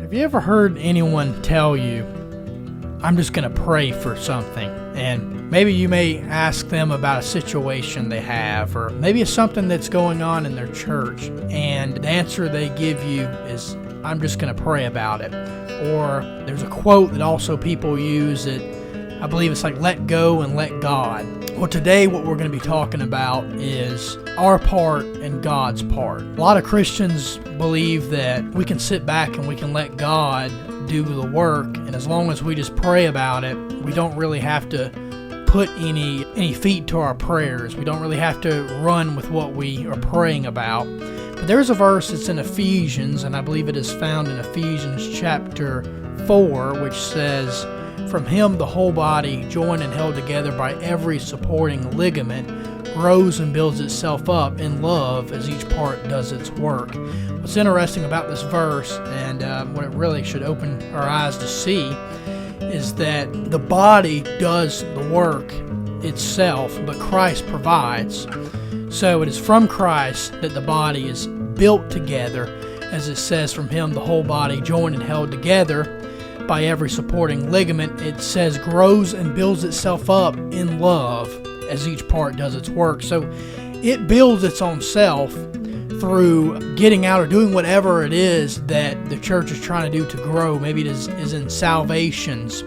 Have you ever heard anyone tell you, I'm just going to pray for something? And maybe you may ask them about a situation they have, or maybe it's something that's going on in their church, and the answer they give you is, I'm just going to pray about it. Or there's a quote that also people use that I believe it's like, let go and let God. Well, today what we're going to be talking about is our part and God's part. A lot of Christians believe that we can sit back and we can let God do the work, and as long as we just pray about it, we don't really have to put any feet to our prayers. We don't really have to run with what we are praying about. But there's a verse that's in Ephesians, and I believe it is found in Ephesians chapter 4, which says, from him the whole body, joined and held together by every supporting ligament, grows and builds itself up in love as each part does its work. What's interesting about this verse, and what it really should open our eyes to see, is that the body does the work itself, but Christ provides. So it is from Christ that the body is built together, as it says, from him the whole body, joined and held together by every supporting ligament, it says grows and builds itself up in love as each part does its work. So it builds its own self through getting out or doing whatever it is that the church is trying to do to grow. Maybe it is in salvations.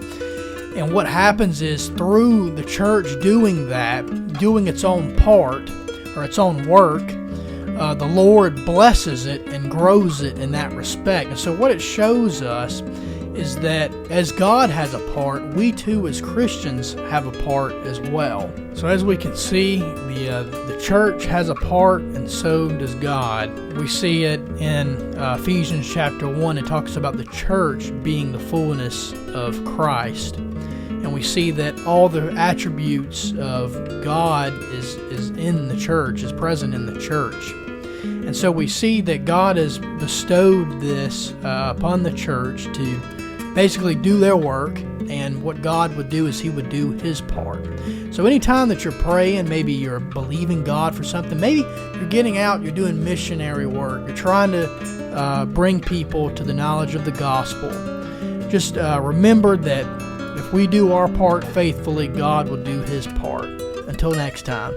And what happens is through the church doing that, doing its own part or its own work, the Lord blesses it and grows it in that respect. And so what it shows us is that as God has a part, we too as Christians have a part as well. So as we can see, the church has a part, and so does God. We see it in Ephesians chapter 1. It talks about the church being the fullness of Christ. And we see that all the attributes of God is in the church, is present in the church. And so we see that God has bestowed this upon the church to basically do their work, and what God would do is He would do His part. So anytime that you're praying, maybe you're believing God for something, maybe you're getting out, you're doing missionary work, you're trying to bring people to the knowledge of the gospel, just remember that if we do our part faithfully, God will do His part. Until next time.